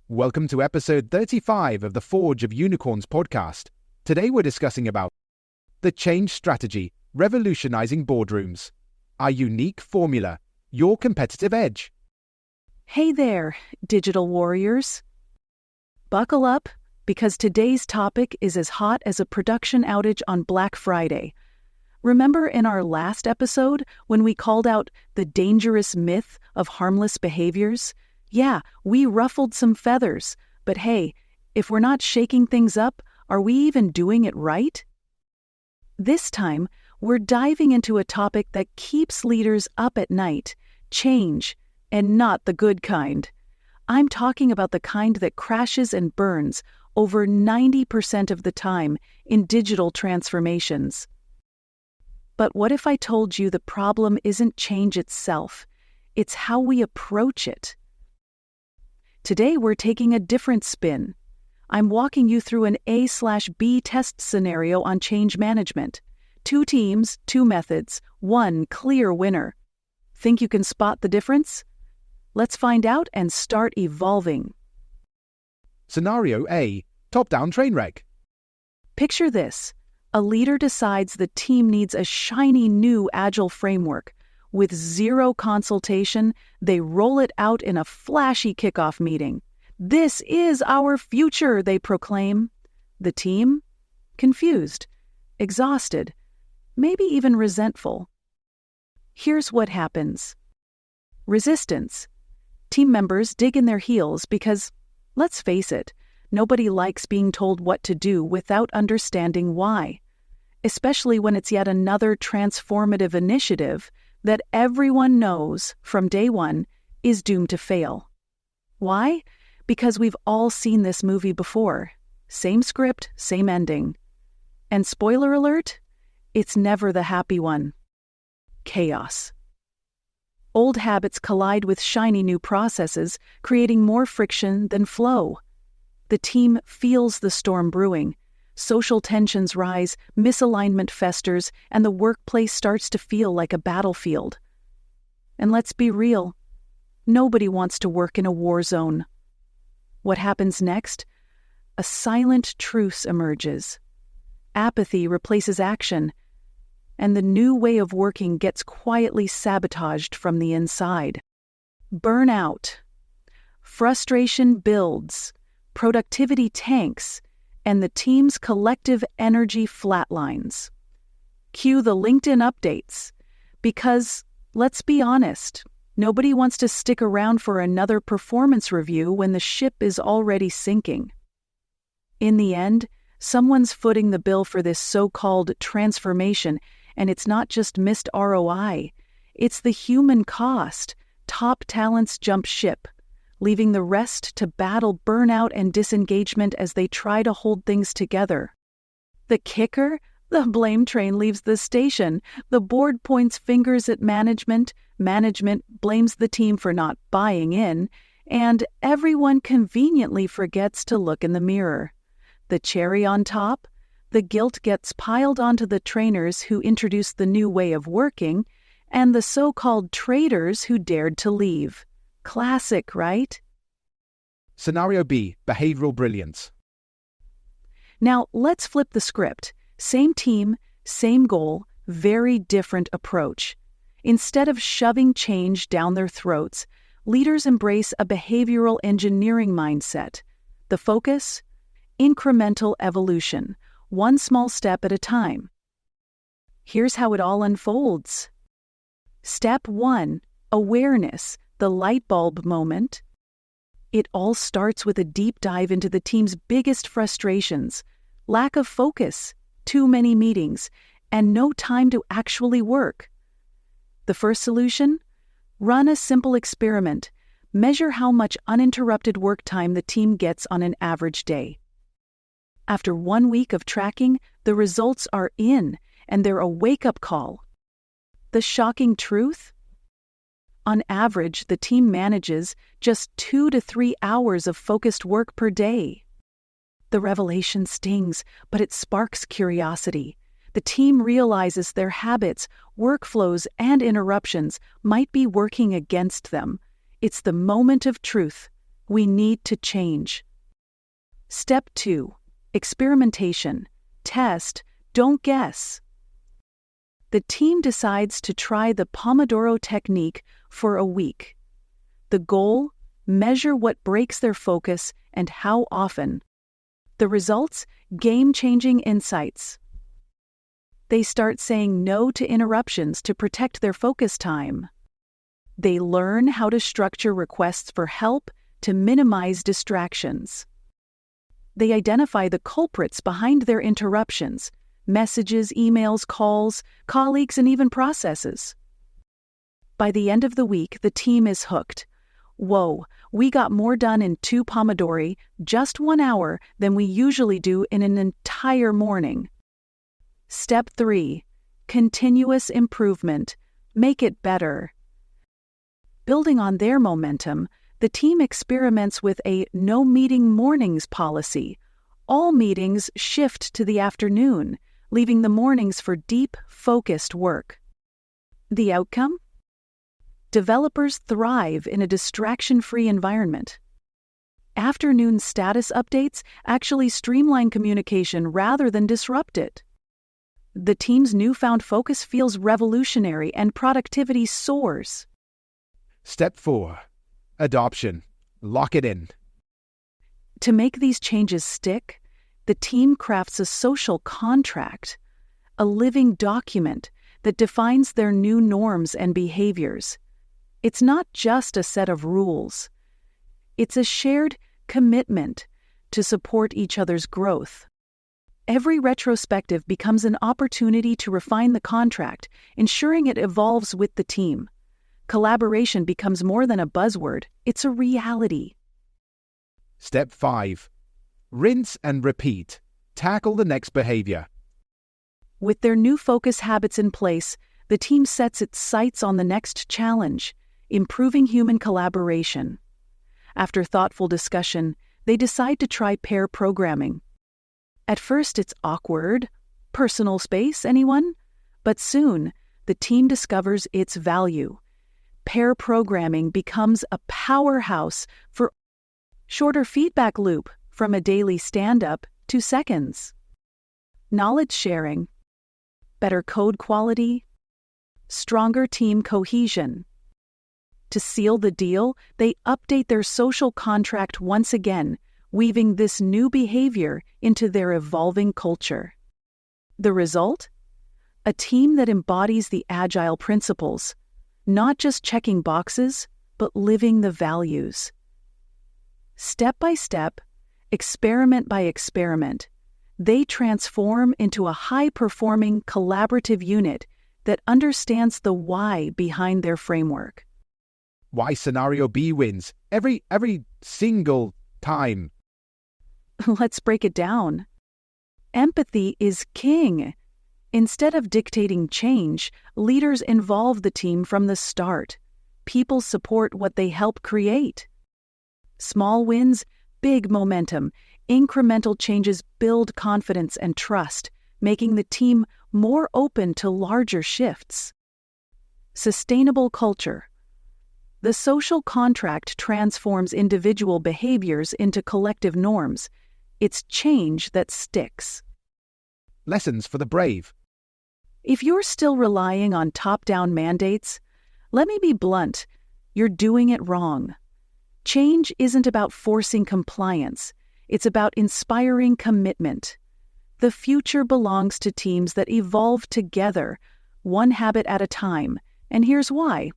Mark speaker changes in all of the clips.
Speaker 1: Welcome to episode 35 of the Forge of Unicorns podcast. Today we're discussing about the change strategy, revolutionizing boardrooms, our unique formula, your competitive edge.
Speaker 2: Hey there, digital warriors. Buckle up, because today's topic is as hot as a production outage on Black Friday. Remember in our last episode when we called out the dangerous myth of harmless behaviors? Yeah, we ruffled some feathers, but hey, if we're not shaking things up, are we even doing it right? This time, we're diving into a topic that keeps leaders up at night, change, and not the good kind. I'm talking about the kind that crashes and burns over 90% of the time in digital transformations. But what if I told you the problem isn't change itself, it's how we approach it? Today we're taking a different spin. I'm walking you through an A/B test scenario on change management. 2 teams, 2 methods, 1 clear winner. Think you can spot the difference? Let's find out and start evolving.
Speaker 1: Scenario A, top-down trainwreck.
Speaker 2: Picture this. A leader decides the team needs a shiny new agile framework. With zero consultation, they roll it out in a flashy kickoff meeting. This is our future, they proclaim. The team? Confused, exhausted, maybe even resentful. Here's what happens. Resistance. Team members dig in their heels because, let's face it, nobody likes being told what to do without understanding why, especially when it's yet another transformative initiative that everyone knows from day one is doomed to fail. Why? Because we've all seen this movie before. Same script, same ending. And spoiler alert, it's never the happy one. Chaos. Old habits collide with shiny new processes, creating more friction than flow. The team feels the storm brewing. Social tensions rise, misalignment festers, and the workplace starts to feel like a battlefield. And let's be real, nobody wants to work in a war zone. What happens next? A silent truce emerges. Apathy replaces action, and the new way of working gets quietly sabotaged from the inside. Burnout. Frustration builds, productivity tanks, and the team's collective energy flatlines. Cue the LinkedIn updates. Because, let's be honest, nobody wants to stick around for another performance review when the ship is already sinking. In the end, someone's footing the bill for this so-called transformation, and it's not just missed ROI. It's the human cost. Top talents jump ship, leaving the rest to battle burnout and disengagement as they try to hold things together. The kicker? The blame train leaves the station. The board points fingers at management blames the team for not buying in, and everyone conveniently forgets to look in the mirror. The cherry on top? The guilt gets piled onto the trainers who introduced the new way of working, and the so-called traitors who dared to leave. Classic, right?
Speaker 1: Scenario B, behavioral brilliance.
Speaker 2: Now, let's flip the script. Same team, same goal, very different approach. Instead of shoving change down their throats, leaders embrace a behavioral engineering mindset. The focus? Incremental evolution, one small step at a time. Here's how it all unfolds. Step 1, awareness. The light bulb moment. It all starts with a deep dive into the team's biggest frustrations: lack of focus, too many meetings, and no time to actually work. The first solution? Run a simple experiment. Measure how much uninterrupted work time the team gets on an average day. After 1 week of tracking, the results are in, and they're a wake-up call. The shocking truth? On average, the team manages just 2 to 3 hours of focused work per day. The revelation stings, but it sparks curiosity. The team realizes their habits, workflows, and interruptions might be working against them. It's the moment of truth. We need to change. Step 2. Experimentation. Test, don't guess. The team decides to try the Pomodoro technique for a week. The goal? Measure what breaks their focus and how often. The results? Game-changing insights. They start saying no to interruptions to protect their focus time. They learn how to structure requests for help to minimize distractions. They identify the culprits behind their interruptions: messages, emails, calls, colleagues, and even processes. By the end of the week, the team is hooked. Whoa, we got more done in 2 Pomodori, just 1 hour, than we usually do in an entire morning. Step 3. Continuous improvement. Make it better. Building on their momentum, the team experiments with a no-meeting mornings policy. All meetings shift to the afternoon, leaving the mornings for deep, focused work. The outcome? Developers thrive in a distraction-free environment. Afternoon status updates actually streamline communication rather than disrupt it. The team's newfound focus feels revolutionary and productivity soars.
Speaker 1: Step 4. Adoption. Lock it in.
Speaker 2: To make these changes stick, the team crafts a social contract, a living document that defines their new norms and behaviors. It's not just a set of rules. It's a shared commitment to support each other's growth. Every retrospective becomes an opportunity to refine the contract, ensuring it evolves with the team. Collaboration becomes more than a buzzword, it's a reality.
Speaker 1: Step 5. Rinse and repeat. Tackle the next behavior.
Speaker 2: With their new focus habits in place, the team sets its sights on the next challenge: improving human collaboration. After thoughtful discussion, they decide to try pair programming. At first it's awkward. Personal space, anyone? But soon, the team discovers its value. Pair programming becomes a powerhouse for shorter feedback loop from a daily stand-up to seconds. Knowledge sharing, better code quality, stronger team cohesion. To seal the deal, they update their social contract once again, weaving this new behavior into their evolving culture. The result? A team that embodies the agile principles, not just checking boxes, but living the values. Step by step, experiment by experiment, they transform into a high-performing collaborative unit that understands the why behind their framework.
Speaker 1: Why scenario B wins every single time.
Speaker 2: Let's break it down. Empathy is king. Instead of dictating change, leaders involve the team from the start. People support what they help create. Small wins, big momentum. Incremental changes build confidence and trust, making the team more open to larger shifts. Sustainable culture. The social contract transforms individual behaviors into collective norms. It's change that sticks.
Speaker 1: Lessons for the brave.
Speaker 2: If you're still relying on top-down mandates, let me be blunt, you're doing it wrong. Change isn't about forcing compliance. It's about inspiring commitment. The future belongs to teams that evolve together, one habit at a time, and here's why.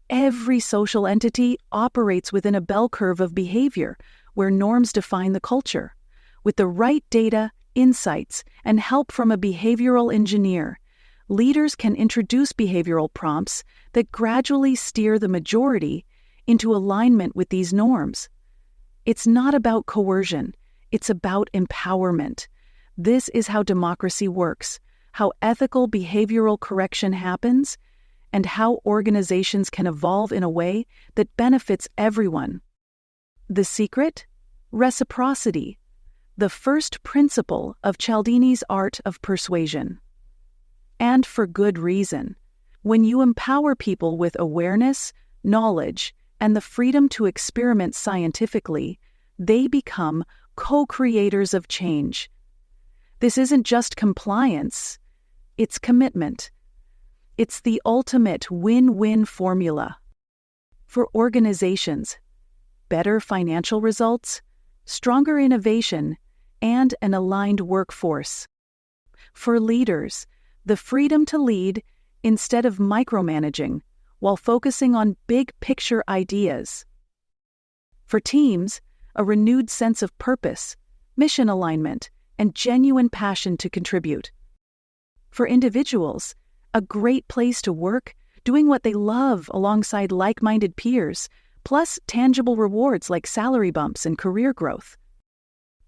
Speaker 2: Every social entity operates within a bell curve of behavior where norms define the culture. With the right data, insights, and help from a behavioral engineer, leaders can introduce behavioral prompts that gradually steer the majority into alignment with these norms. It's not about coercion, it's about empowerment. This is how democracy works, how ethical behavioral correction happens, and how organizations can evolve in a way that benefits everyone. The secret? Reciprocity, the first principle of Cialdini's art of persuasion. And for good reason. When you empower people with awareness, knowledge, and the freedom to experiment scientifically, they become co-creators of change. This isn't just compliance, it's commitment. It's the ultimate win-win formula. For organizations, better financial results, stronger innovation, and an aligned workforce. For leaders, the freedom to lead instead of micromanaging, while focusing on big-picture ideas. For teams, a renewed sense of purpose, mission alignment, and genuine passion to contribute. For individuals, a great place to work, doing what they love alongside like-minded peers, plus tangible rewards like salary bumps and career growth.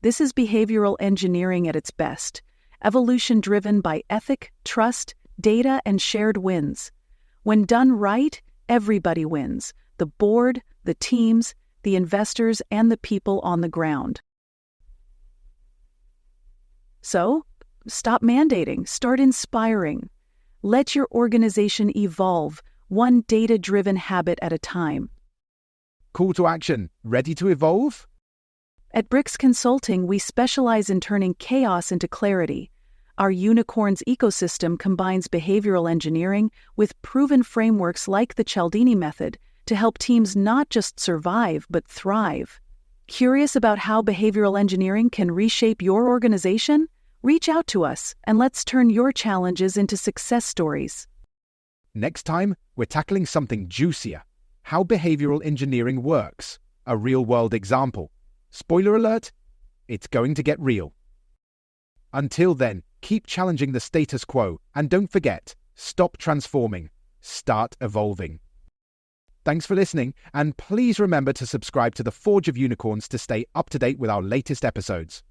Speaker 2: This is behavioral engineering at its best, evolution driven by ethic, trust, data, and shared wins. When done right, everybody wins: the board, the teams, the investors, and the people on the ground. So, stop mandating, start inspiring. Let your organization evolve, one data-driven habit at a time.
Speaker 1: Call to action. Ready to evolve?
Speaker 2: At Bricks Consulting, we specialize in turning chaos into clarity. Our unicorn's ecosystem combines behavioral engineering with proven frameworks like the Cialdini method to help teams not just survive, but thrive. Curious about how behavioral engineering can reshape your organization? Reach out to us, and let's turn your challenges into success stories.
Speaker 1: Next time, we're tackling something juicier: how behavioral engineering works. A real-world example. Spoiler alert, it's going to get real. Until then, keep challenging the status quo, and don't forget, stop transforming, start evolving. Thanks for listening, and please remember to subscribe to the Forge of Unicorns to stay up to date with our latest episodes.